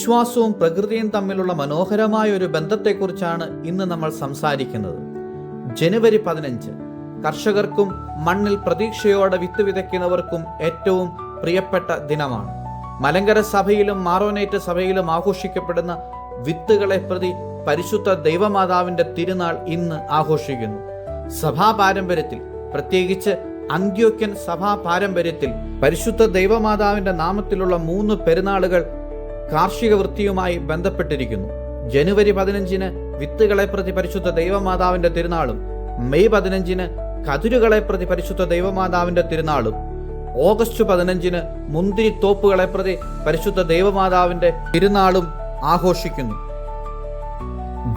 വിശ്വാസവും പ്രകൃതിയും തമ്മിലുള്ള മനോഹരമായ ഒരു ബന്ധത്തെക്കുറിച്ചാണ് ഇന്ന് നമ്മൾ സംസാരിക്കുന്നത്. ജനുവരി 15 കർഷകർക്കും മണ്ണിൽ പ്രതീക്ഷയോടെ വിത്ത് വിതയ്ക്കുന്നവർക്കും ഏറ്റവും പ്രിയപ്പെട്ട ദിനമാണ്. മലങ്കര സഭയിലും മാറോനേറ്റ് സഭയിലും ആഘോഷിക്കപ്പെടുന്ന വിത്തുകളെ പ്രതി പരിശുദ്ധ ദൈവമാതാവിന്റെ തിരുനാൾ ഇന്ന് ആഘോഷിക്കുന്നു. സഭാ പാരമ്പര്യത്തിൽ, പ്രത്യേകിച്ച് അന്ത്യോക്യൻ സഭാ പാരമ്പര്യത്തിൽ പരിശുദ്ധ ദൈവമാതാവിന്റെ നാമത്തിലുള്ള 3 പെരുന്നാളുകൾ കാർഷിക വൃത്തിയുമായി ബന്ധപ്പെട്ടിരിക്കുന്നു. ജനുവരി 15 വിത്തുകളെ പ്രതി പരിശുദ്ധ ദൈവമാതാവിന്റെ തിരുനാളും, മെയ് 15 കതിരുകളെ പ്രതി പരിശുദ്ധ ദൈവമാതാവിന്റെ തിരുനാളും, ഓഗസ്റ്റ് 15 മുന്തിരിത്തോപ്പുകളെ പ്രതി പരിശുദ്ധ ദൈവമാതാവിന്റെ തിരുനാളും ആഘോഷിക്കുന്നു.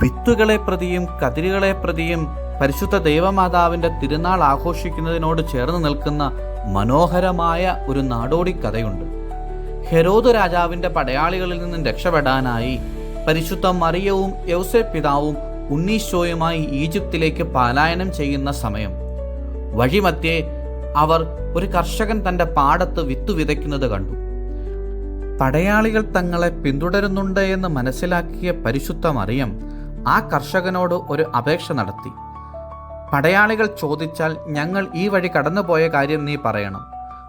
വിത്തുകളെ പ്രതിയും കതിരുകളെ പ്രതിയും പരിശുദ്ധ ദൈവമാതാവിന്റെ തിരുനാൾ ആഘോഷിക്കുന്നതിനോട് ചേർന്ന് നിൽക്കുന്ന മനോഹരമായ ഒരു നാടോടി കഥയുണ്ട്. ഹെരോദ് രാജാവിന്റെ പടയാളികളിൽ നിന്നും രക്ഷപ്പെടാനായി പരിശുദ്ധ മറിയവും യൗസേപ്പ് പിതാവും ഉണ്ണീശോയുമായി ഈജിപ്തിലേക്ക് പലായനം ചെയ്യുന്ന സമയം വഴിമധ്യേ അവർ ഒരു കർഷകൻ തന്റെ പാടത്ത് വിത്തു വിതയ്ക്കുന്നത് കണ്ടു. പടയാളികൾ തങ്ങളെ പിന്തുടരുന്നുണ്ട് എന്ന് മനസ്സിലാക്കിയ പരിശുദ്ധ മറിയം ആ കർഷകനോട് ഒരു അപേക്ഷ നടത്തി. പടയാളികൾ ചോദിച്ചാൽ ഞങ്ങൾ ഈ വഴി കടന്നുപോയ കാര്യം നീ പറയണം,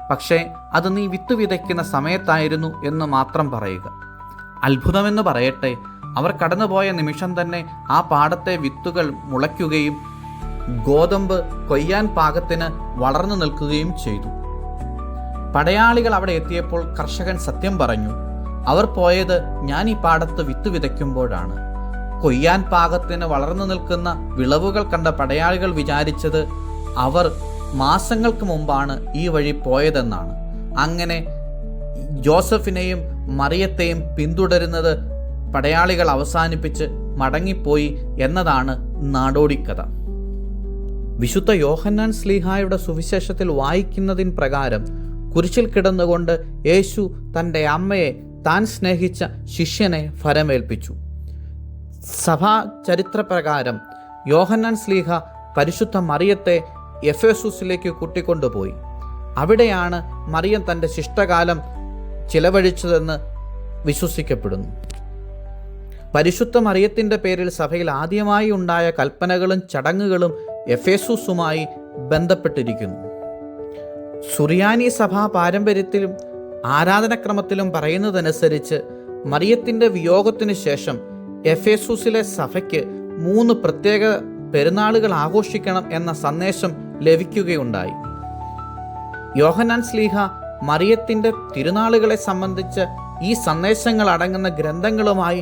പക്ഷേ അത് നീ വിത്ത് വിതയ്ക്കുന്ന സമയത്തായിരുന്നു എന്ന് മാത്രം പറയുക. അത്ഭുതമെന്ന് പറയട്ടെ, അവർ കടന്നുപോയ നിമിഷം തന്നെ ആ പാടത്തെ വിത്തുകൾ മുളയ്ക്കുകയും ഗോതമ്പ് കൊയ്യാൻ പാകത്തിന് വളർന്നു നിൽക്കുകയും ചെയ്തു. പടയാളികൾ അവിടെ എത്തിയപ്പോൾ കർഷകൻ സത്യം പറഞ്ഞു. അവർ പോയത് ഞാൻ ഈ പാടത്ത് വിത്ത് വിതയ്ക്കുമ്പോഴാണ്. കൊയ്യാൻ പാകത്തിന് വളർന്നു നിൽക്കുന്ന വിളവുകൾ കണ്ട പടയാളികൾ വിചാരിച്ചത് അവർ മാസങ്ങൾക്ക് മുമ്പാണ് ഈ വഴി പോയതെന്നാണ്. അങ്ങനെ ജോസഫിനെയും മറിയത്തെയും പിന്തുടരുന്നത് പടയാളികൾ അവസാനിപ്പിച്ച് മടങ്ങിപ്പോയി എന്നതാണ് നാടോടിക്കഥ. വിശുദ്ധ യോഹന്നാൻ ശ്ലീഹായുടെ സുവിശേഷത്തിൽ വായിക്കുന്നതിൻ പ്രകാരം കുരിശിൽ കിടന്നുകൊണ്ട് യേശു തൻ്റെ അമ്മയെ, താൻ സ്നേഹിച്ച ശിഷ്യനെ ഫലമേൽപ്പിച്ചു. സഭാ ചരിത്രപ്രകാരം യോഹന്നാൻ ശ്ലീഹ പരിശുദ്ധ മറിയത്തെ എഫേസുസിലേക്ക് കൂട്ടിക്കൊണ്ടുപോയി. അവിടെയാണ് മറിയം തൻ്റെ ശിഷ്ടകാലം ചിലവഴിച്ചതെന്ന് വിശ്വസിക്കപ്പെടുന്നു. പരിശുദ്ധ മറിയത്തിൻ്റെ പേരിൽ സഭയിൽ ആദ്യമായി ഉണ്ടായ കൽപ്പനകളും ചടങ്ങുകളും എഫേസുസുമായി ബന്ധപ്പെട്ടിരിക്കുന്നു. സുറിയാനി സഭാ പാരമ്പര്യത്തിലും ആരാധനക്രമത്തിലും പറയുന്നതനുസരിച്ച് മറിയത്തിൻ്റെ വിയോഗത്തിനു ശേഷം എഫേസുസിലെ സഭയ്ക്ക് 3 പ്രത്യേക പെരുന്നാളുകൾ ആഘോഷിക്കണം എന്ന സന്ദേശം ലഭിക്കുകയുണ്ടായി. യോഹന്നാൻ ശ്ലീഹ മറിയത്തിൻ്റെ തിരുനാളുകളെ സംബന്ധിച്ച് ഈ സന്ദേശങ്ങൾ അടങ്ങുന്ന ഗ്രന്ഥങ്ങളുമായി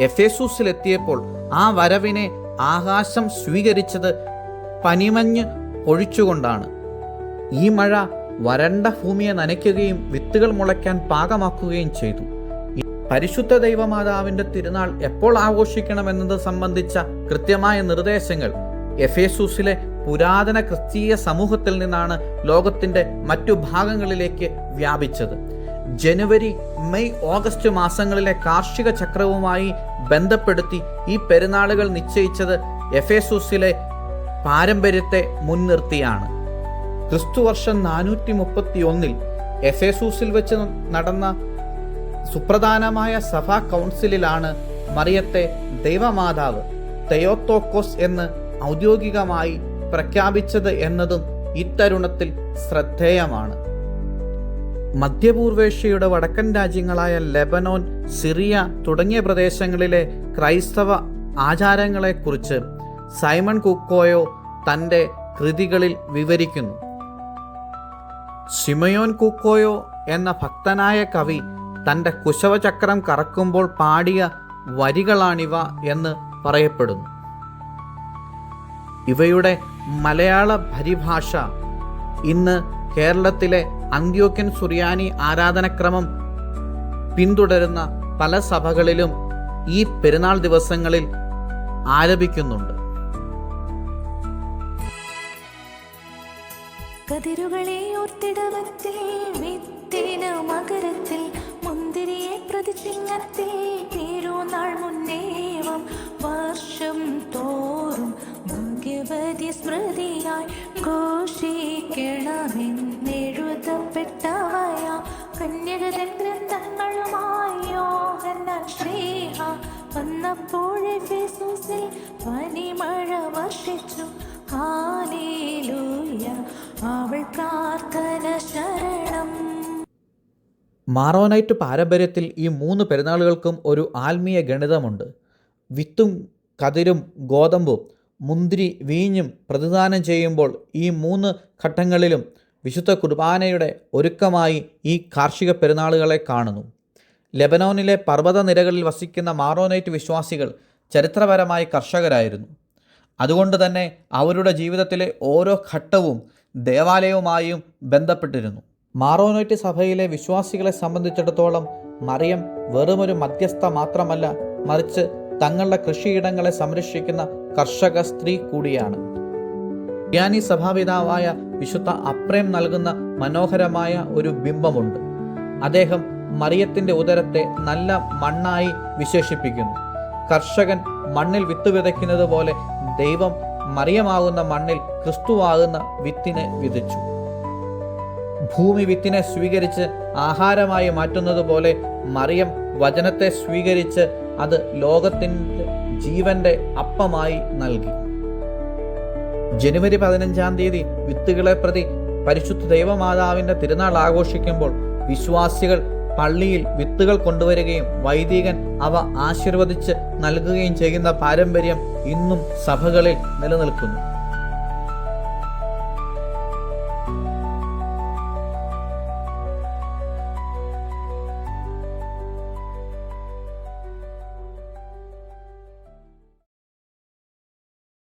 എഫേസുസിലെത്തിയപ്പോൾ ആ വരവിനെ ആകാശം സ്വീകരിച്ചത് പനിമഞ്ഞ് പൊഴിച്ചുകൊണ്ടാണ്. ഈ മഴ വരണ്ട ഭൂമിയെ നനയ്ക്കുകയും വിത്തുകൾ മുളയ്ക്കാൻ പാകമാക്കുകയും ചെയ്തു. പരിശുദ്ധ ദൈവമാതാവിന്റെ തിരുനാൾ എപ്പോൾ ആഘോഷിക്കണമെന്നത് സംബന്ധിച്ച കൃത്യമായ നിർദ്ദേശങ്ങൾ എഫേസുസിലെ പുരാതന ക്രിസ്തീയ സമൂഹത്തിൽ നിന്നാണ് ലോകത്തിന്റെ മറ്റു ഭാഗങ്ങളിലേക്ക് വ്യാപിച്ചത്. ജനുവരി, മെയ്, ഓഗസ്റ്റ് മാസങ്ങളിലെ കാർഷിക ചക്രവുമായി ബന്ധപ്പെടുത്തി ഈ പെരുന്നാളുകൾ നിശ്ചയിച്ചത് എഫേസുസിലെ പാരമ്പര്യത്തെ മുൻനിർത്തിയാണ്. ക്രിസ്തുവർഷം 431 എഫേസുസിൽ വെച്ച് നടന്ന സുപ്രധാനമായ സഭാ കൗൺസിലിലാണ് മറിയത്തെ ദൈവമാതാവ് തെയോത്തോക്കോസ് എന്ന് ഔദ്യോഗികമായി പ്രഖ്യാപിച്ചത് എന്നതും ഇത്തരുണത്തിൽ ശ്രദ്ധേയമാണ്. മധ്യപൂർവേഷ്യയുടെ വടക്കൻ രാജ്യങ്ങളായ ലെബനോൻ, സിറിയ തുടങ്ങിയ പ്രദേശങ്ങളിലെ ക്രൈസ്തവ ആചാരങ്ങളെക്കുറിച്ച് സൈമൺ കുക്കോയോ തൻ്റെ കൃതികളിൽ വിവരിക്കുന്നു. ശിമയോൻ കുക്കോയോ എന്ന ഭക്തനായ കവി തൻ്റെ കുശവചക്രം കറക്കുമ്പോൾ പാടിയ വരികളാണിവ എന്ന് പറയപ്പെടുന്നു. ഇവയുടെ മലയാള പരിഭാഷ ഇന്ന് കേരളത്തിലെ അന്ത്യോക്യൻ സുറിയാനി ആരാധനക്രമം പിന്തുടരുന്ന പല സഭകളിലും ഈ പെരുന്നാൾ ദിവസങ്ങളിൽ ആലപിക്കുന്നുണ്ട്. കതിരുകളെ ഓർത്തിടവത്തിൽ വിത്തിന മകരത്തിൽ മുന്തിരിയെ പ്രതിചിഹ്നത്തിൽ തിരുനാൾ മുന്നേവം വർഷം തോറും ഭാഗ്യവതി സ്മൃതിയായി ഘോഷിക്കണമെന്നെഴുതപ്പെട്ടവയാ കന്യകതൻ ഗ്രന്ഥങ്ങളുമായി യോഹന്നാൻ ഞാൻ ശ്രീഹ വന്നപ്പോഴേ ഫേസൂസിൽ പനിമഴ വർഷിച്ചു. ഹല്ലേലൂയ അവൾ പ്രാർത്ഥന ശരണം. മാറോനൈറ്റ് പാരമ്പര്യത്തിൽ ഈ 3 പെരുന്നാളുകൾക്കും ഒരു ആത്മീയ ഗണിതമുണ്ട്. വിത്തും കതിരും ഗോതമ്പും മുന്തിരി വീഞ്ഞും പ്രതിദാനം ചെയ്യുമ്പോൾ ഈ 3 ഘട്ടങ്ങളിലും വിശുദ്ധ കുർബാനയുടെ ഒരുക്കമായി ഈ കാർഷിക പെരുന്നാളുകളെ കാണുന്നു. ലെബനോനിലെ പർവ്വതനിരകളിൽ വസിക്കുന്ന മാറോനൈറ്റ് വിശ്വാസികൾ ചരിത്രപരമായി കർഷകരായിരുന്നു. അതുകൊണ്ട് തന്നെ അവരുടെ ജീവിതത്തിലെ ഓരോ ഘട്ടവും ദേവാലയവുമായും ബന്ധപ്പെട്ടിരുന്നു. മാറോനൈറ്റ് സഭയിലെ വിശ്വാസികളെ സംബന്ധിച്ചിടത്തോളം മറിയം വെറുമൊരു മധ്യസ്ഥ മാത്രമല്ല, മറിച്ച് തങ്ങളുടെ കൃഷിയിടങ്ങളെ സംരക്ഷിക്കുന്ന കർഷക സ്ത്രീ കൂടിയാണ്. സുറിയാനി സഭാപിതാവായ വിശുദ്ധ അപ്രേം നൽകുന്ന മനോഹരമായ ഒരു ബിംബമുണ്ട്. അദ്ദേഹം മറിയത്തിൻ്റെ ഉദരത്തെ നല്ല മണ്ണായി വിശേഷിപ്പിക്കുന്നു. കർഷകൻ മണ്ണിൽ വിത്ത് വിതയ്ക്കുന്നത് പോലെ ദൈവം മറിയമാകുന്ന മണ്ണിൽ ക്രിസ്തുവാകുന്ന വിത്തിനെ വിതച്ചു. ഭൂമി വിത്തിനെ സ്വീകരിച്ച് ആഹാരമായി മാറ്റുന്നത് പോലെ മറിയം വചനത്തെ സ്വീകരിച്ച് അത് ലോകത്തിൻ്റെ ജീവന്റെ അപ്പമായി നൽകി. ജനുവരി 15-ാം തീയതി വിത്തുകളെ പ്രതി പരിശുദ്ധ ദൈവമാതാവിൻ്റെ തിരുനാൾ ആഘോഷിക്കുമ്പോൾ വിശ്വാസികൾ പള്ളിയിൽ വിത്തുകൾ കൊണ്ടുവരികയും വൈദികൻ അവ ആശീർവദിച്ച് നൽകുകയും ചെയ്യുന്ന പാരമ്പര്യം ഇന്നും സഭകളിൽ നിലനിൽക്കുന്നു.